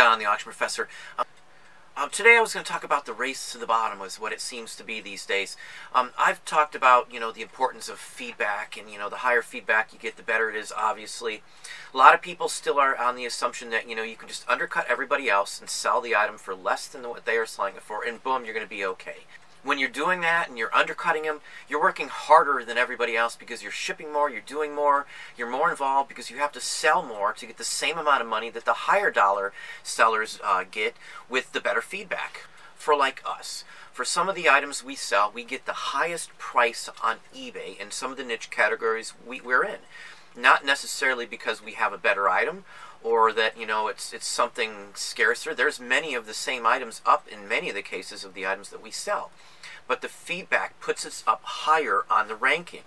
John, the Auction Professor. Today I was going to talk about the race to the bottom, is what it seems to be these days. I've talked about, the importance of feedback, and, the higher feedback you get, the better it is, obviously. A lot of people still are on the assumption that, you can just undercut everybody else and sell the item for less than what they are selling it for, and boom, you're going to be okay. When you're doing that and you're undercutting them, you're working harder than everybody else because you're shipping more, you're doing more, you're more involved because you have to sell more to get the same amount of money that the higher dollar sellers get with the better feedback. For like us, for some of the items we sell, we get the highest price on eBay in some of the niche categories we're in. Not necessarily because we have a better item or that, it's something scarcer. There's many of the same items up in many of the cases of the items that we sell. But the feedback puts us up higher on the ranking.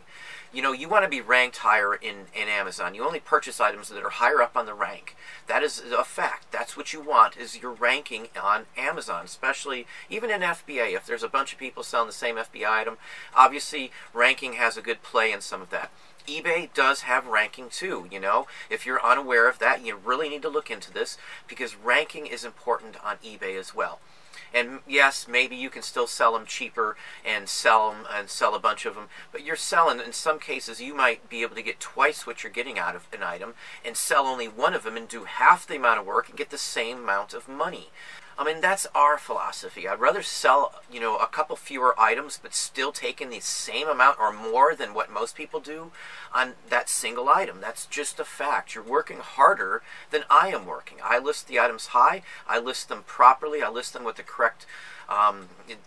You want to be ranked higher in Amazon. You only purchase items that are higher up on the rank. That is a fact. That's what you want, is your ranking on Amazon, especially even in FBA. If there's a bunch of people selling the same FBA item, obviously ranking has a good play in some of that. eBay does have ranking too, If you're unaware of that, you really need to look into this because ranking is important on eBay as well. And yes, maybe you can still sell them cheaper and sell a bunch of them, but you're selling, in some cases, you might be able to get twice what you're getting out of an item and sell only one of them and do half the amount of work and get the same amount of money. That's our philosophy. I'd rather sell, a couple fewer items, but still take in the same amount or more than what most people do on that single item. That's just a fact. You're working harder than I am working. I list the items high. I list them properly. I list them with the correct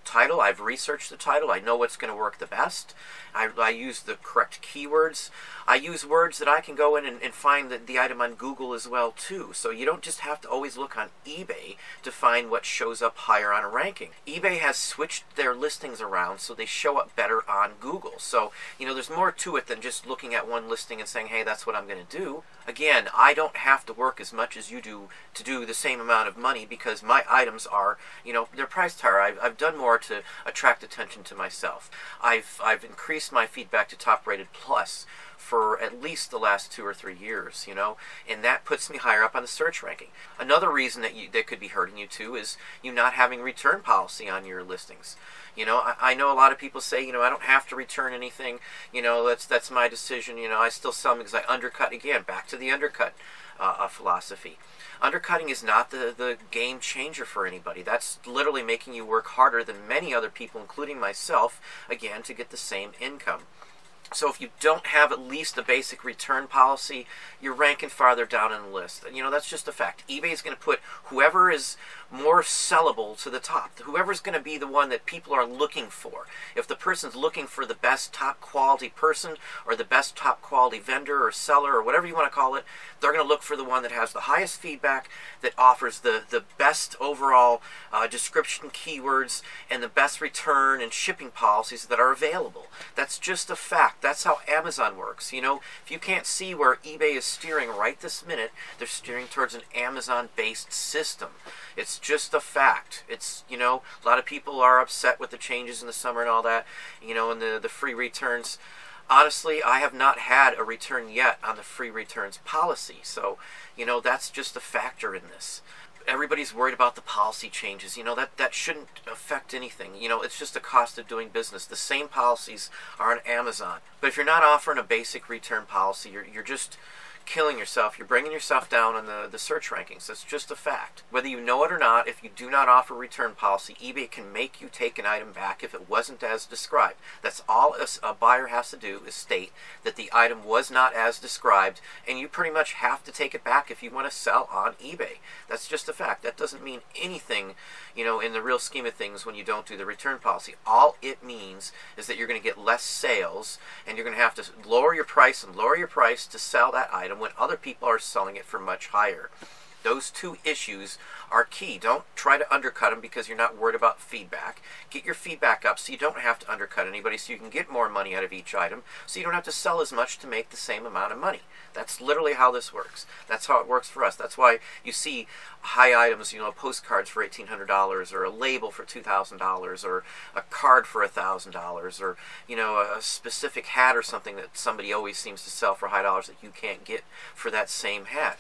title. I've researched the title. I know what's going to work the best. I use the correct keywords. I use words that I can go in and find the item on Google as well too. So you don't just have to always look on eBay to find what shows up higher on a ranking. eBay has switched their listings around so they show up better on Google. So, there's more to it than just looking at one listing and saying, hey, that's what I'm going to do. Again, I don't have to work as much as you do to do the same amount of money because my items are, they're priced higher. I've done more to attract attention to myself. I've increased my feedback to top rated plus for at least the last 2 or 3 years, and that puts me higher up on the search ranking. Another reason that could be hurting you too is you not having return policy on your listings. I know a lot of people say, I don't have to return anything, that's my decision, I still sell them because I undercut. Again, back to the undercut philosophy. Undercutting is not the game changer for anybody. That's literally making you work harder than many other people, including myself, again, to get the same income. So if you don't have at least a basic return policy, you're ranking farther down in the list. That's just a fact. eBay is going to put whoever is more sellable to the top. Whoever's going to be the one that people are looking for. If the person's looking for the best top quality person or the best top quality vendor or seller or whatever you want to call it, they're going to look for the one that has the highest feedback, that offers the best overall description keywords and the best return and shipping policies that are available. That's just a fact. That's how Amazon works. If you can't see where eBay is steering right this minute, they're steering towards an Amazon-based system. It's just a fact. It's, a lot of people are upset with the changes in the summer and all that, and the free returns. Honestly, I have not had a return yet on the free returns policy. So, that's just a factor in this. Everybody's worried about the policy changes. That shouldn't affect anything. It's just the cost of doing business. The same policies are on Amazon. But if you're not offering a basic return policy, you're just killing yourself. You're bringing yourself down on the search rankings. That's just a fact. Whether you know it or not, if you do not offer return policy, eBay can make you take an item back if it wasn't as described. That's all a buyer has to do, is state that the item was not as described, and you pretty much have to take it back if you want to sell on eBay. That's just a fact. That doesn't mean anything, in the real scheme of things when you don't do the return policy. All it means is that you're going to get less sales, and you're going to have to lower your price to sell that item when other people are selling it for much higher. Those two issues are key. Don't try to undercut them because you're not worried about feedback. Get your feedback up so you don't have to undercut anybody, so you can get more money out of each item, so you don't have to sell as much to make the same amount of money. That's literally how this works. That's how it works for us. That's why you see high items, postcards for $1,800, or a label for $2,000, or a card for $1,000, or a specific hat or something that somebody always seems to sell for high dollars that you can't get for that same hat.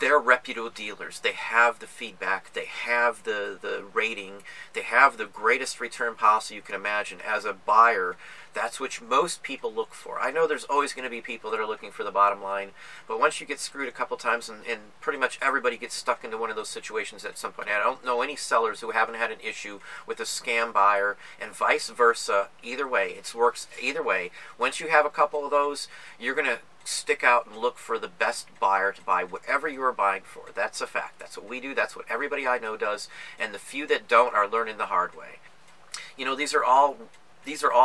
they're reputable dealers. They have the feedback, they have the rating, they have the greatest return policy you can imagine. As a buyer, that's what most people look for. I know there's always going to be people that are looking for the bottom line, but once you get screwed a couple times, and pretty much everybody gets stuck into one of those situations at some point. I don't know any sellers who haven't had an issue with a scam buyer, and vice versa. Either way, it works either way. Once you have a couple of those, you're going to stick out and look for the best buyer to buy whatever you are buying for. That's a fact. That's what we do. That's what everybody I know does, and the few that don't are learning the hard way. You know, these are all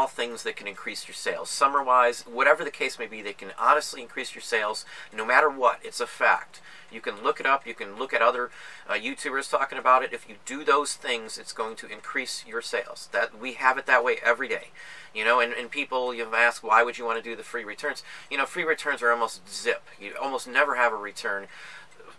things that can increase your sales. Summer-wise, whatever the case may be, they can honestly increase your sales no matter what. It's a fact. You can look it up. You can look at other YouTubers talking about it. If you do those things, it's going to increase your sales. That we have it that way every day. You know, and people, you've asked, why would you want to do the free returns? You know, free returns are almost zip. You almost never have a return.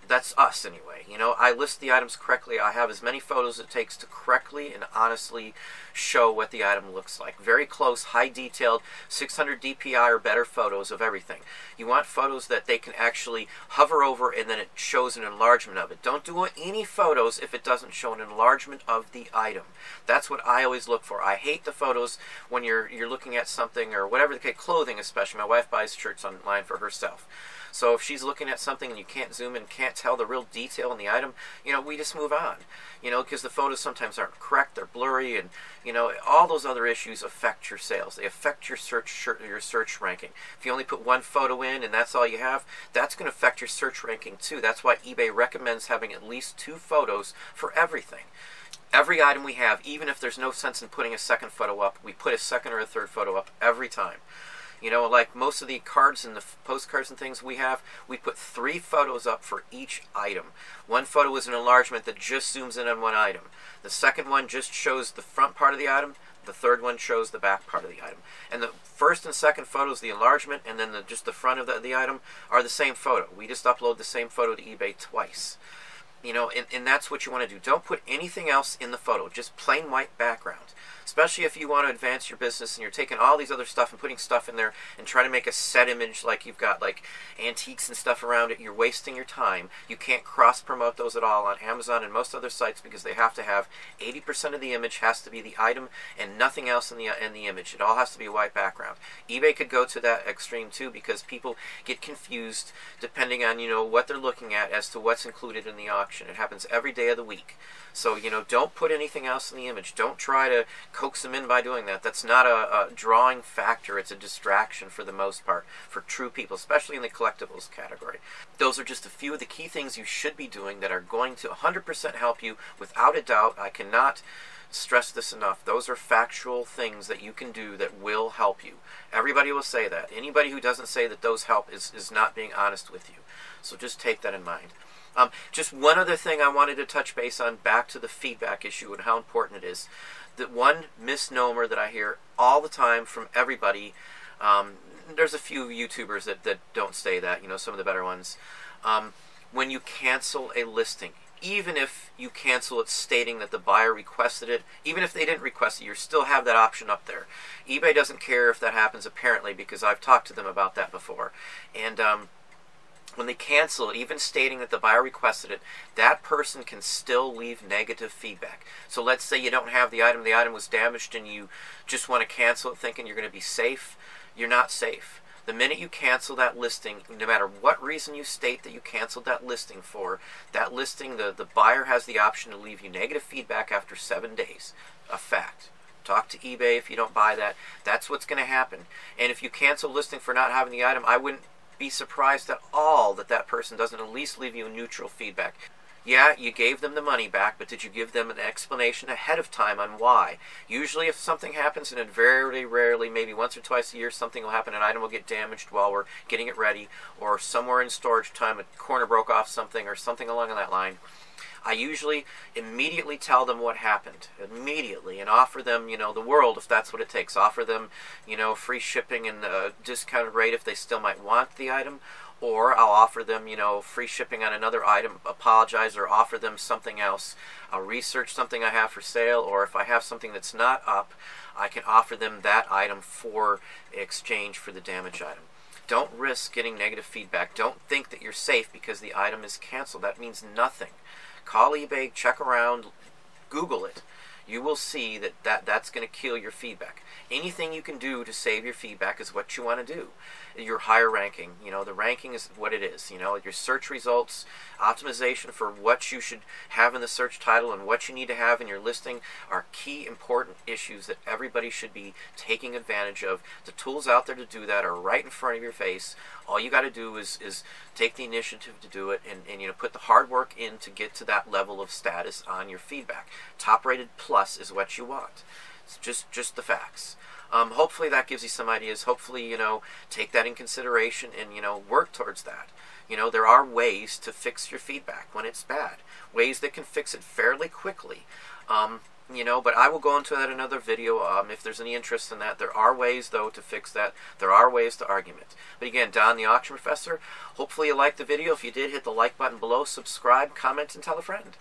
That's us anyway. You know, I list the items correctly. I have as many photos as it takes to correctly and honestly show what the item looks like. Very close, high detailed, 600 DPI or better photos of everything. You want photos that they can actually hover over and then it shows an enlargement of it. Don't do any photos if it doesn't show an enlargement of the item. That's what I always look for. I hate the photos when you're looking at something or whatever the case, clothing especially. My wife buys shirts online for herself. So if she's looking at something and you can't zoom in, can't tell the real detail in the item, you know, we just move on. You know, because the photos sometimes aren't correct, they're blurry, and you know, all those other issues affect your sales. They affect your search ranking. If you only put one photo in and that's all you have, that's going to affect your search ranking too. That's why eBay recommends having at least 2 photos for everything. Every item we have, even if there's no sense in putting a second photo up, we put a second or a third photo up every time. You know, like most of the cards and the postcards and things we have, we put 3 photos up for each item. One photo is an enlargement that just zooms in on one item. The second one just shows the front part of the item. The third one shows the back part of the item. And the first and second photos, the enlargement, and then just the front of the item, are the same photo. We just upload the same photo to eBay twice. You know, and that's what you want to do. Don't put anything else in the photo, just plain white background. Especially if you want to advance your business and you're taking all these other stuff and putting stuff in there and trying to make a set image like you've got like antiques and stuff around it. You're wasting your time. You can't cross-promote those at all on Amazon and most other sites because they have to have 80% of the image has to be the item and nothing else in the image. It all has to be a white background. eBay could go to that extreme too because people get confused depending on, you know, what they're looking at as to what's included in the auction. It happens every day of the week. So, you know, don't put anything else in the image. Don't try to coax them in by doing that. That's not a drawing factor. It's a distraction for the most part for true people, especially in the collectibles category. Those are just a few of the key things you should be doing that are going to 100% help you without a doubt. I cannot stress this enough. Those are factual things that you can do that will help you. Everybody will say that. Anybody who doesn't say that those help is not being honest with you. So just take that in mind. Just one other thing I wanted to touch base on, back to the feedback issue and how important it is. The one misnomer that I hear all the time from everybody, there's a few YouTubers that don't say that, you know, some of the better ones. When you cancel a listing, even if you cancel it stating that the buyer requested it, even if they didn't request it, you still have that option up there. eBay doesn't care if that happens apparently because I've talked to them about that before. And when they cancel it, even stating that the buyer requested it, that person can still leave negative feedback. So let's say you don't have the item was damaged, and you just want to cancel it thinking you're going to be safe. You're not safe. The minute you cancel that listing, no matter what reason you state that you canceled that listing for, that listing, the buyer has the option to leave you negative feedback after 7 days. A fact. Talk to eBay if you don't buy that. That's what's going to happen. And if you cancel listing for not having the item, I wouldn't be surprised at all that that person doesn't at least leave you neutral feedback. Yeah, you gave them the money back, but did you give them an explanation ahead of time on why? Usually if something happens, and very rarely, maybe once or twice a year, something will happen, an item will get damaged while we're getting it ready, or somewhere in storage time a corner broke off something, or something along that line. I usually immediately tell them what happened, immediately, and offer them, you know, the world if that's what it takes. Offer them, you know, free shipping and a discounted rate if they still might want the item, or I'll offer them, you know, free shipping on another item, apologize, or offer them something else. I'll research something I have for sale, or if I have something that's not up, I can offer them that item for exchange for the damaged item. Don't risk getting negative feedback. Don't think that you're safe because the item is canceled. That means nothing. Call eBay, check around, Google it. You will see that's going to kill your feedback. Anything you can do to save your feedback is what you want to do. Your higher ranking, the ranking is what it is. Your search results, optimization for what you should have in the search title and what you need to have in your listing are key important issues that everybody should be taking advantage of. The tools out there to do that are right in front of your face. All you got to do is take the initiative to do it and put the hard work in to get to that level of status on your feedback. Top rated plus is what you want. It's just the facts. Hopefully that gives you some ideas. Hopefully, take that in consideration and, work towards that. There are ways to fix your feedback when it's bad. Ways that can fix it fairly quickly. But I will go into that in another video if there's any interest in that. There are ways, though, to fix that. There are ways to argument. But again, Don the Auction Professor, hopefully you liked the video. If you did, hit the like button below, subscribe, comment, and tell a friend.